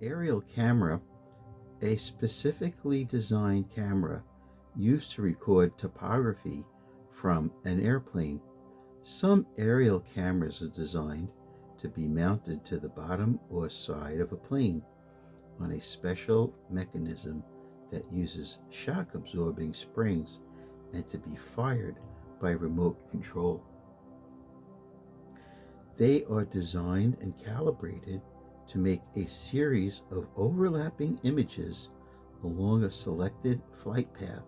Aerial camera, a specifically designed camera used to record topography from an airplane. Some aerial cameras are designed to be mounted to the bottom or side of a plane on a special mechanism that uses shock-absorbing springs and to be fired by remote control. They are designed and calibrated to make a series of overlapping images along a selected flight path.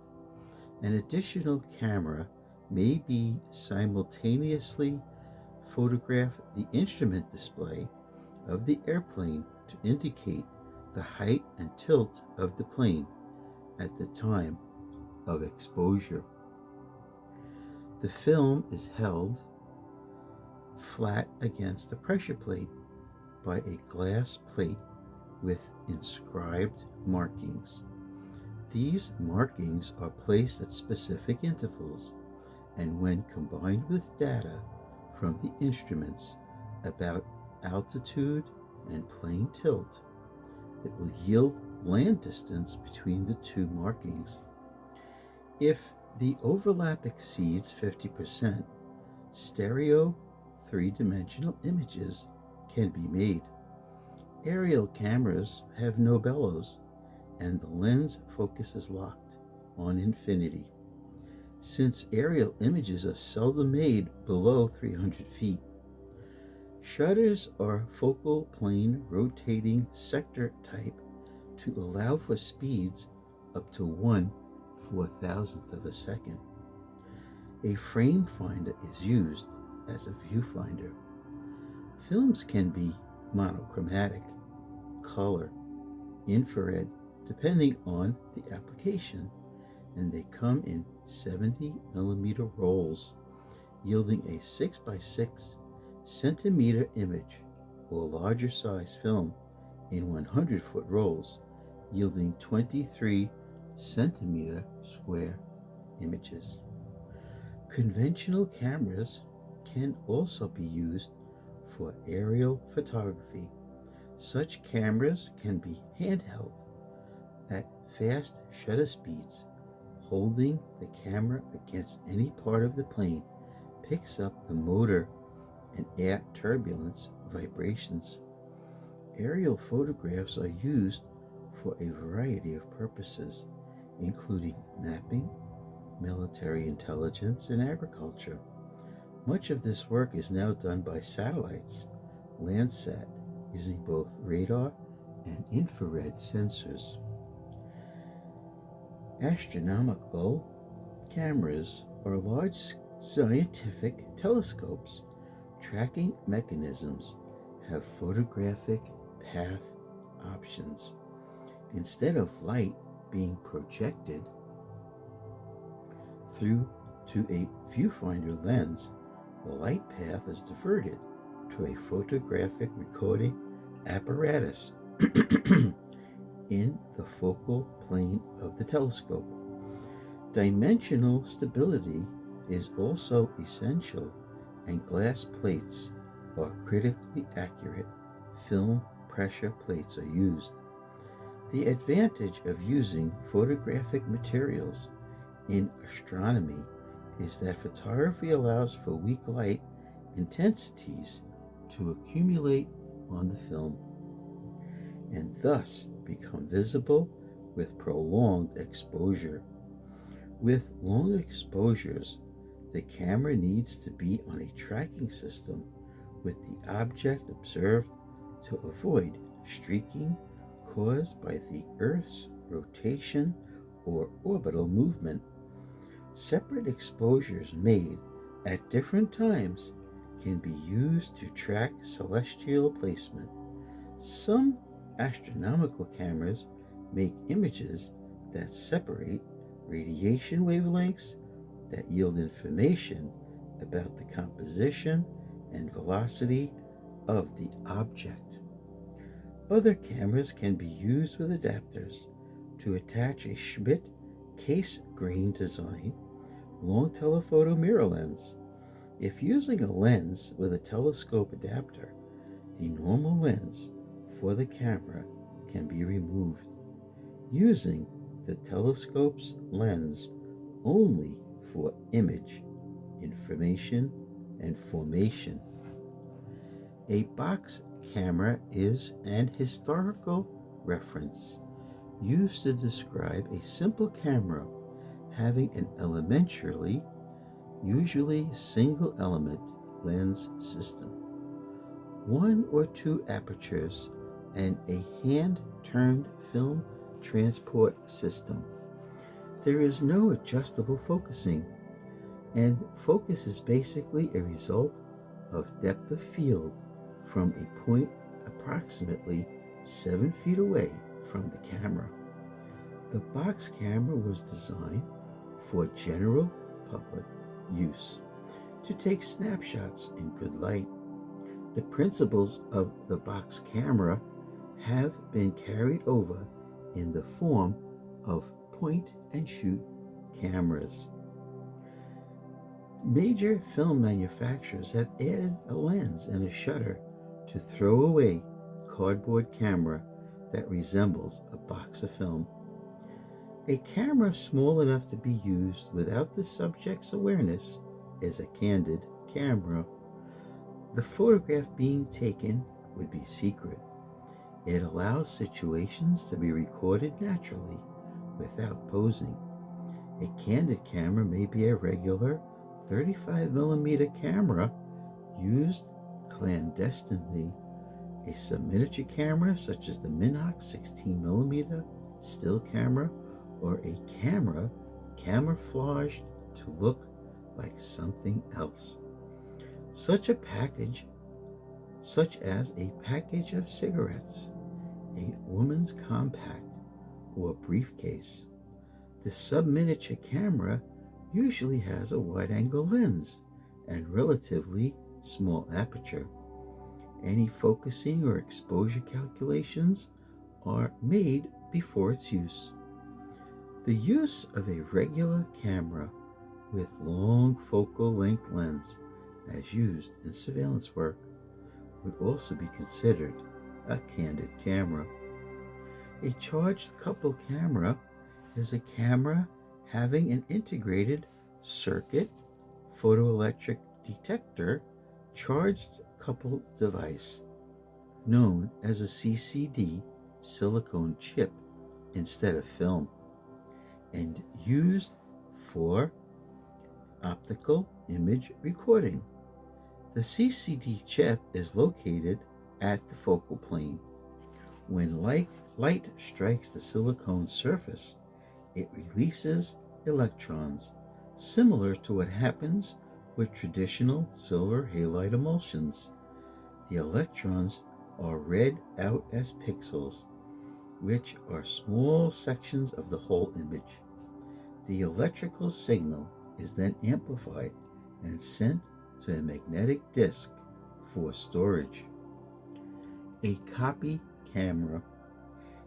An additional camera may be simultaneously photograph the instrument display of the airplane to indicate the height and tilt of the plane at the time of exposure. The film is held flat against the pressure plate by a glass plate with inscribed markings. These markings are placed at specific intervals, and when combined with data from the instruments about altitude and plane tilt, it will yield land distance between the two markings. If the overlap exceeds 50%, stereo three-dimensional images can be made. Aerial cameras have no bellows, and the lens focus is locked on infinity. Since aerial images are seldom made below 300 feet, shutters are focal plane rotating sector type to allow for speeds up to 1/4000th of a second. A frame finder is used as a viewfinder. Films can be monochromatic, color, infrared, depending on the application, and they come in 70mm rolls, yielding a 6x6 centimeter image, or larger size film in 100-foot rolls, yielding 23 centimeter square images. Conventional cameras can also be used for aerial photography. Such cameras can be handheld at fast shutter speeds. Holding the camera against any part of the plane picks up the motor and air turbulence vibrations. Aerial photographs are used for a variety of purposes, including mapping, military intelligence, and agriculture. Much of this work is now done by satellites, Landsat, using both radar and infrared sensors. Astronomical cameras are large scientific telescopes. Tracking mechanisms have photographic path options. Instead of light being projected through to a viewfinder lens, the light path is diverted to a photographic recording apparatus in the focal plane of the telescope. Dimensional stability is also essential, and glass plates or critically accurate film pressure plates are used. The advantage of using photographic materials in astronomy is that photography allows for weak light intensities to accumulate on the film and thus become visible with prolonged exposure. With long exposures, the camera needs to be on a tracking system with the object observed to avoid streaking caused by the Earth's rotation or orbital movement. Separate exposures made at different times can be used to track celestial placement. Some astronomical cameras make images that separate radiation wavelengths that yield information about the composition and velocity of the object. Other cameras can be used with adapters to attach a Schmidt case grain design long telephoto mirror lens. If using a lens with a telescope adapter, the normal lens for the camera can be removed using the telescope's lens only for image, information, and formation. A box camera is an historical reference used to describe a simple camera having an elementary, usually single element lens system, one or two apertures, and a hand-turned film transport system. There is no adjustable focusing, and focus is basically a result of depth of field from a point approximately 7 feet away from the camera. The box camera was designed for general public use to take snapshots in good light. The principles of the box camera have been carried over in the form of point-and-shoot cameras. Major film manufacturers have added a lens and a shutter to throw away cardboard camera that resembles a box of film. A camera small enough to be used without the subject's awareness is a candid camera. The photograph being taken would be secret. It allows situations to be recorded naturally without posing. A candid camera may be a regular 35mm camera used clandestinely. A subminiature camera such as the Minhole 16mm still camera, or a camera camouflaged to look like something else, such as a package of cigarettes, a woman's compact, or briefcase. The subminiature camera usually has a wide-angle lens and relatively small aperture. Any focusing or exposure calculations are made before its use. The use of a regular camera with long focal length lens, as used in surveillance work, would also be considered a candid camera. A charged couple camera is a camera having an integrated circuit photoelectric detector charged couple device, known as a CCD silicone chip instead of film, and used for optical image recording. The CCD chip is located at the focal plane. When light strikes the silicone surface, it releases electrons, similar to what happens with traditional silver halide emulsions. The electrons are read out as pixels, which are small sections of the whole image. The electrical signal is then amplified and sent to a magnetic disc for storage. A copy camera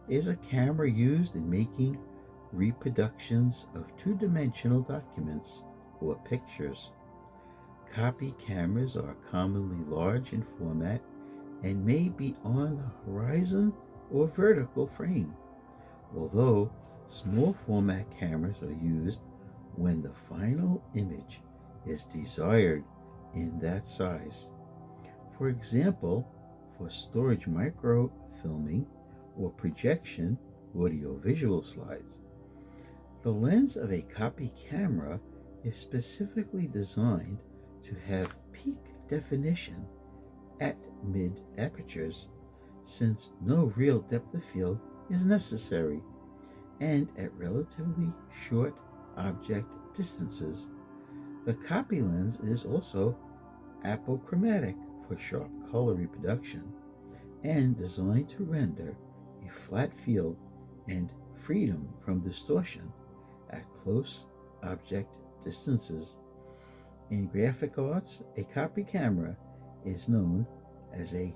is a camera used in making reproductions of two-dimensional documents or pictures. Copy cameras are commonly large in format and may be on the horizon or vertical frame, although small format cameras are used when the final image is desired in that size. For example, for storage microfilming or projection audiovisual slides. The lens of a copy camera is specifically designed to have peak definition at mid apertures, since no real depth of field is necessary, and at relatively short object distances. The copy lens is also apochromatic for sharp color reproduction and designed to render a flat field and freedom from distortion at close object distances. In graphic arts, a copy camera is known as a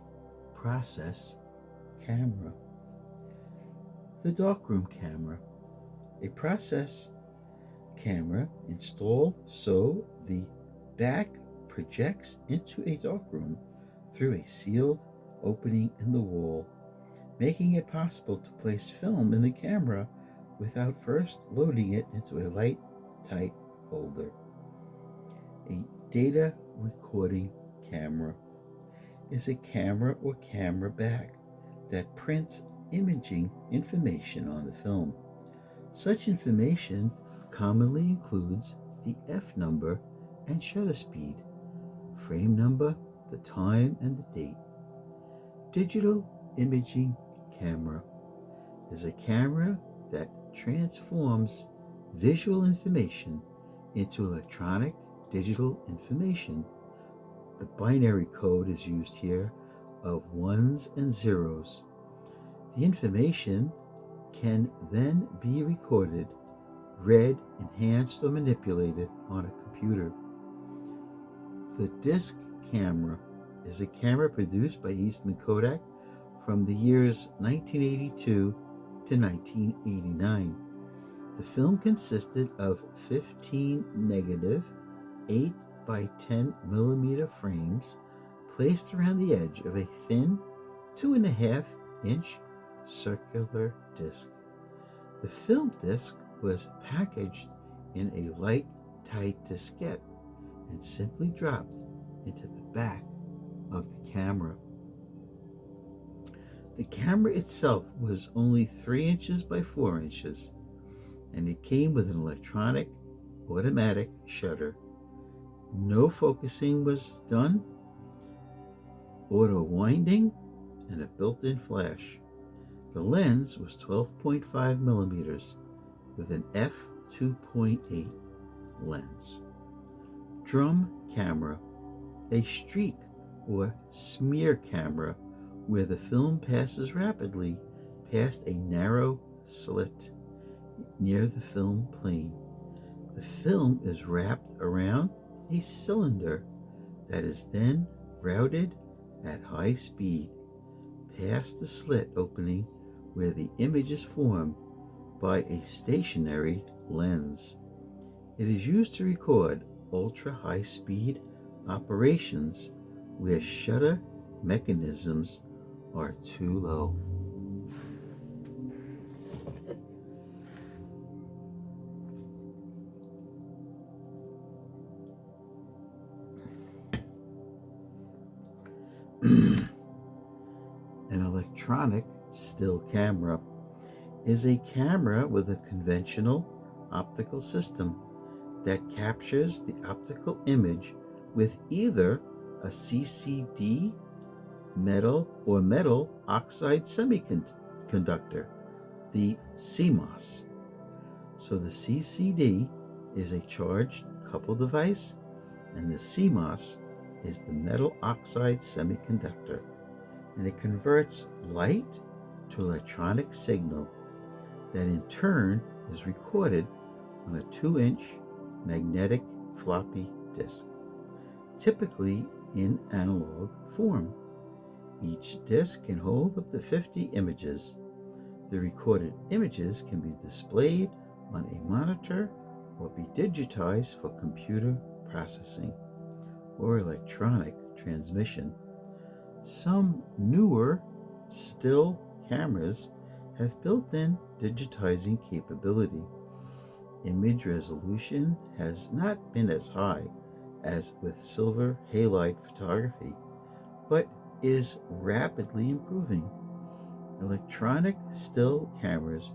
process camera. The darkroom camera, a process camera installed so the back projects into a darkroom through a sealed opening in the wall. making it possible to place film in the camera without first loading it into a light, tight holder. A data recording camera is a camera or camera bag that prints imaging information on the film. Such information commonly includes the F number and shutter speed, frame number, the time and the date. Digital imaging camera is a camera that transforms visual information into electronic digital information. The binary code is used here of ones and zeros. The information can then be recorded, read, enhanced, or manipulated on a computer. The disc camera is a camera produced by Eastman Kodak from the years 1982 to 1989. The film consisted of 15 negative 8 by 10 millimeter frames placed around the edge of a thin 2.5 inch circular disc. The film disc was packaged in a light, tight diskette and simply dropped into the back of the camera. The camera itself was only 3 inches by 4 inches, and it came with an electronic automatic shutter. No focusing was done, auto winding, and a built-in flash. The lens was 12.5 millimeters with an f2.8 lens. Drum camera, a streak or smear camera where the film passes rapidly past a narrow slit near the film plane. The film is wrapped around a cylinder that is then routed at high speed past the slit opening where the image is formed by a stationary lens. It is used to record ultra-high speed operations where shutter mechanisms are too low. An electronic still camera is a camera with a conventional optical system that captures the optical image with either a CCD metal or metal oxide semiconductor, the CMOS. So the CCD is a charged coupled device, and the CMOS is the metal oxide semiconductor, and it converts light to electronic signal that in turn is recorded on a 2-inch magnetic floppy disk, typically in analog form. Each disk can hold up to 50 images. The recorded images can be displayed on a monitor or be digitized for computer processing or electronic transmission. Some newer still cameras have built-in digitizing capability. Image resolution has not been as high as with silver halide photography, but is rapidly improving. Electronic still cameras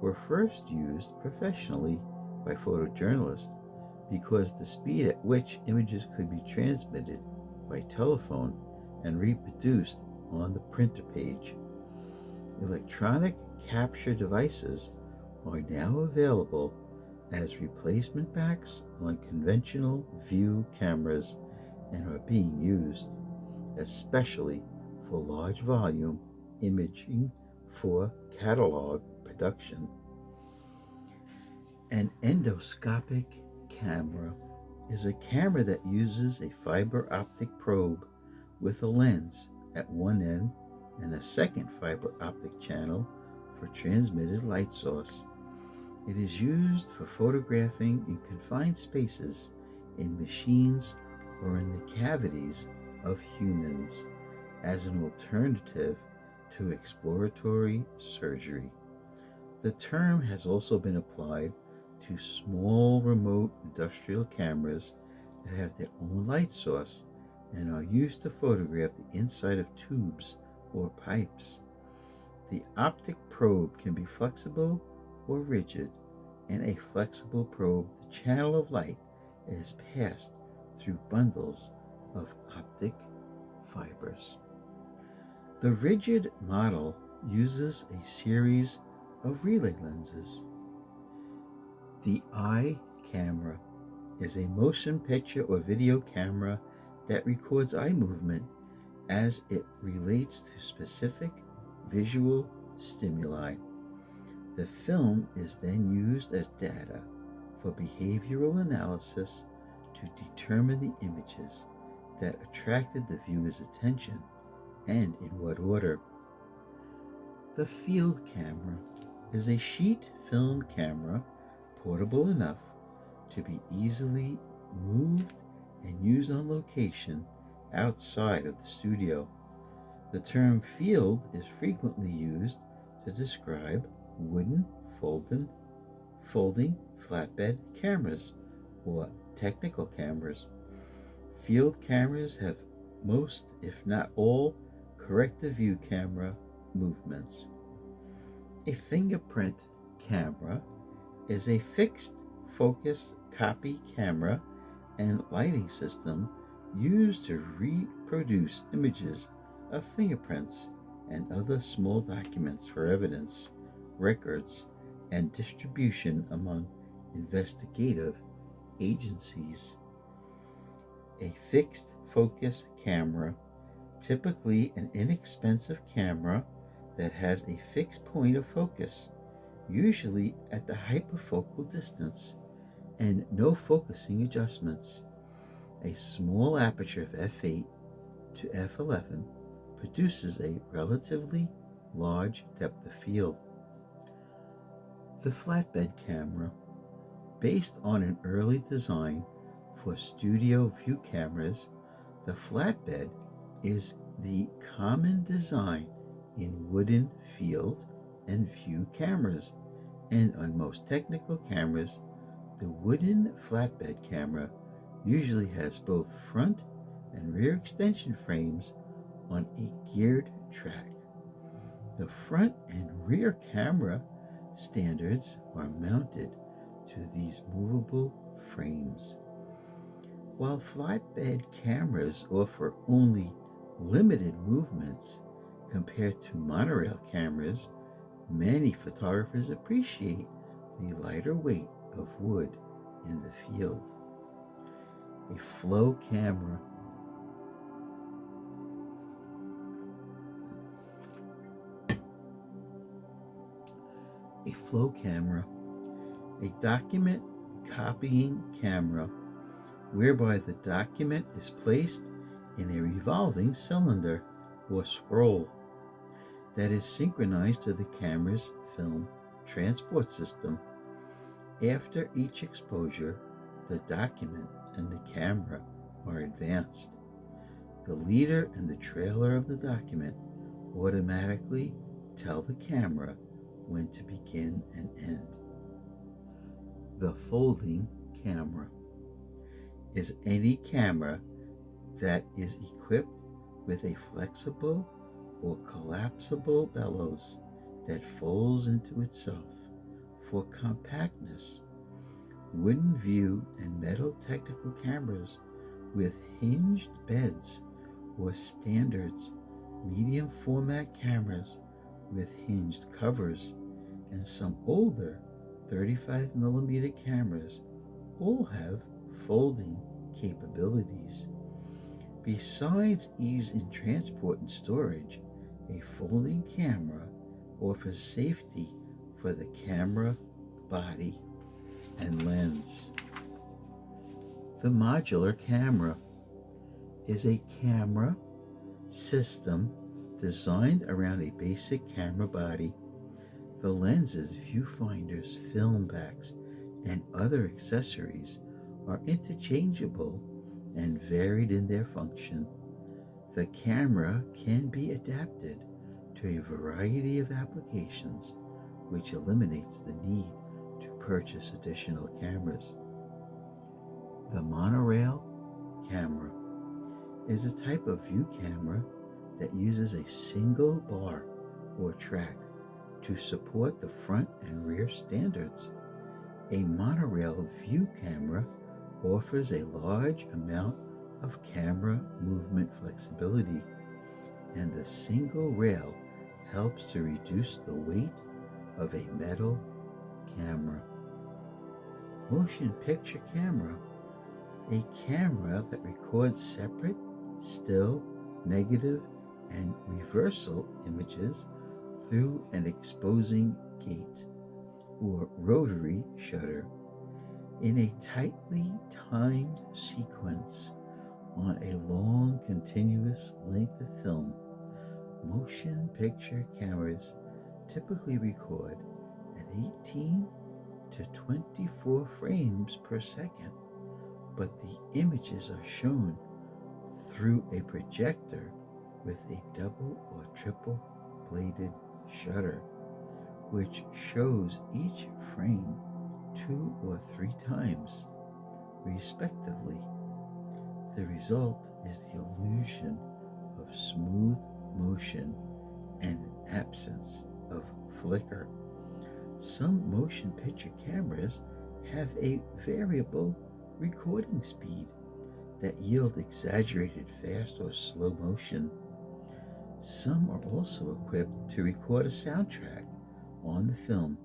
were first used professionally by photojournalists because the speed at which images could be transmitted by telephone and reproduced on the printer page. Electronic capture devices are now available as replacement backs on conventional view cameras and are being used especially for large volume imaging for catalog production. An endoscopic camera is a camera that uses a fiber optic probe with a lens at one end and a second fiber optic channel for transmitted light source. It is used for photographing in confined spaces, in machines, or in the cavities of humans as an alternative to exploratory surgery. The term has also been applied to small remote industrial cameras that have their own light source and are used to photograph the inside of tubes or pipes. The optic probe can be flexible or rigid. In a flexible probe, the channel of light is passed through bundles of optic fibers. The rigid model uses a series of relay lenses. The eye camera is a motion picture or video camera that records eye movement as it relates to specific visual stimuli. The film is then used as data for behavioral analysis to determine the images that attracted the viewer's attention and in what order. The field camera is a sheet film camera portable enough to be easily moved and used on location outside of the studio. The term field is frequently used to describe wooden folding flatbed cameras or technical cameras. Field cameras have most, if not all, correct-of-view camera movements. A fingerprint camera is a fixed focus copy camera and lighting system used to reproduce images of fingerprints and other small documents for evidence, records, and distribution among investigative agencies. A fixed focus camera, typically an inexpensive camera that has a fixed point of focus, usually at the hyperfocal distance, and no focusing adjustments. A small aperture of f8 to f11 produces a relatively large depth of field. The flatbed camera, based on an early design for studio view cameras, the flatbed is the common design in wooden field and view cameras, and on most technical cameras, the wooden flatbed camera usually has both front and rear extension frames on a geared track. The front and rear camera standards are mounted to these movable frames. While flatbed cameras offer only limited movements compared to monorail cameras, many photographers appreciate the lighter weight of wood in the field. A flow camera. A flow camera, a document copying camera whereby the document is placed in a revolving cylinder or scroll that is synchronized to the camera's film transport system. After each exposure, the document and the camera are advanced. The leader and the trailer of the document automatically tell the camera when to begin and end. The folding camera is any camera that is equipped with a flexible or collapsible bellows that folds into itself for compactness. Wooden view and metal technical cameras with hinged beds or standards medium format cameras with hinged covers and some older 35mm cameras all have folding capabilities. Besides ease in transport and storage, a folding camera offers safety for the camera body and lens. The modular camera is a camera system designed around a basic camera body. The lenses, viewfinders, film backs, and other accessories are interchangeable and varied in their function. The camera can be adapted to a variety of applications, which eliminates the need to purchase additional cameras. The monorail camera is a type of view camera that uses a single bar or track to support the front and rear standards. A monorail view camera offers a large amount of camera movement flexibility, and the single rail helps to reduce the weight of a metal camera. Motion picture camera, a camera that records separate, still, negative, and reversal images through an exposing gate or rotary shutter in a tightly timed sequence on a long continuous length of film. Motion picture cameras typically record at 18 to 24 frames per second, but the images are shown through a projector with a double or triple bladed shutter, which shows each frame 2 or 3 times, respectively. The result is the illusion of smooth motion and absence of flicker. Some motion picture cameras have a variable recording speed that yield exaggerated fast or slow motion. Some are also equipped to record a soundtrack on the film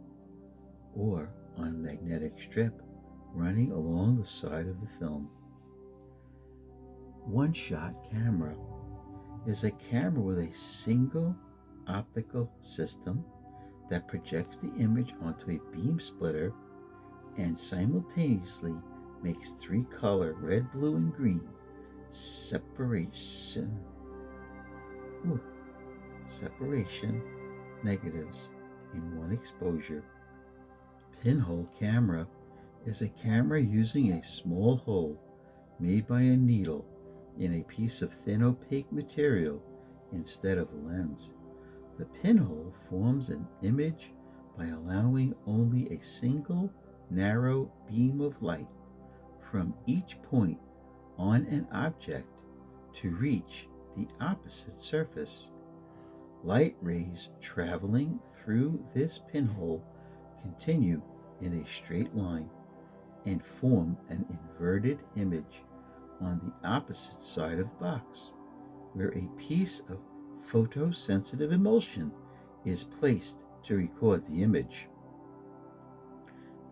or on a magnetic strip running along the side of the film. One-shot camera is a camera with a single optical system that projects the image onto a beam splitter and simultaneously makes 3 color red, blue, and green separation negatives in one exposure. Pinhole camera is a camera using a small hole made by a needle in a piece of thin opaque material instead of a lens. The pinhole forms an image by allowing only a single narrow beam of light from each point on an object to reach the opposite surface. Light rays traveling through this pinhole continue in a straight line and form an inverted image on the opposite side of the box, where a piece of photosensitive emulsion is placed to record the image.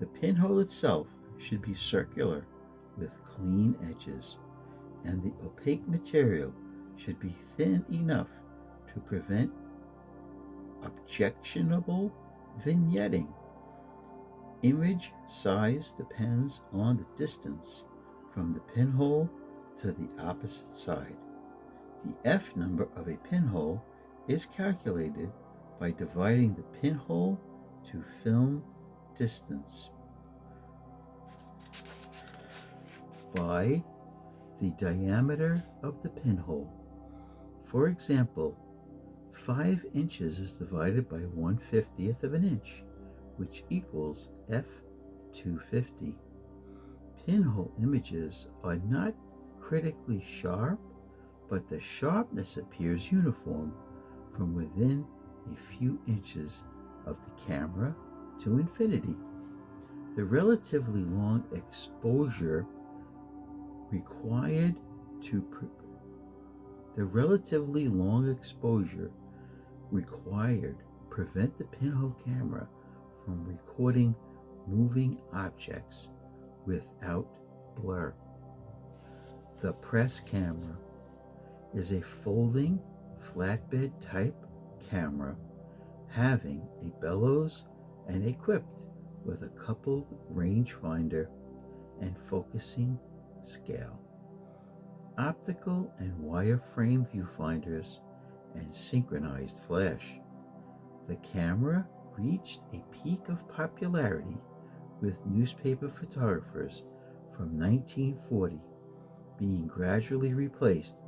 The pinhole itself should be circular with clean edges, and the opaque material should be thin enough to prevent objectionable vignetting. Image size depends on the distance from the pinhole to the opposite side. The F number of a pinhole is calculated by dividing the pinhole to film distance by the diameter of the pinhole. For example, 5 inches is divided by 1/50th of an inch, which equals F250. Pinhole images are not critically sharp, but the sharpness appears uniform from within a few inches of the camera to infinity. The relatively long exposure required to prevent the pinhole camera from recording moving objects without blur. The press camera is a folding flatbed type camera having a bellows and equipped with a coupled rangefinder and focusing scale, optical and wireframe viewfinders, and synchronized flash. The camera reached a peak of popularity with newspaper photographers from 1940, being gradually replaced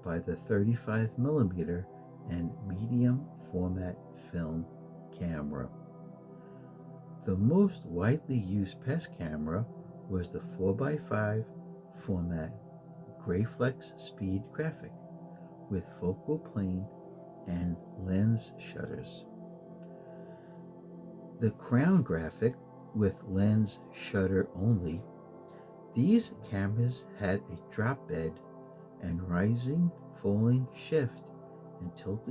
by the 35mm and medium format film camera. The most widely used PES camera was the 4x5 format Graflex Speed Graphic with focal plane and lens shutters. The Crown Graphic with lens shutter only. These cameras had a drop bed and rising, falling shift and tilt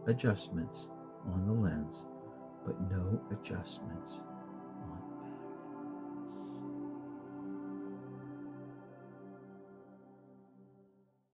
adjustments on the lens, but no adjustments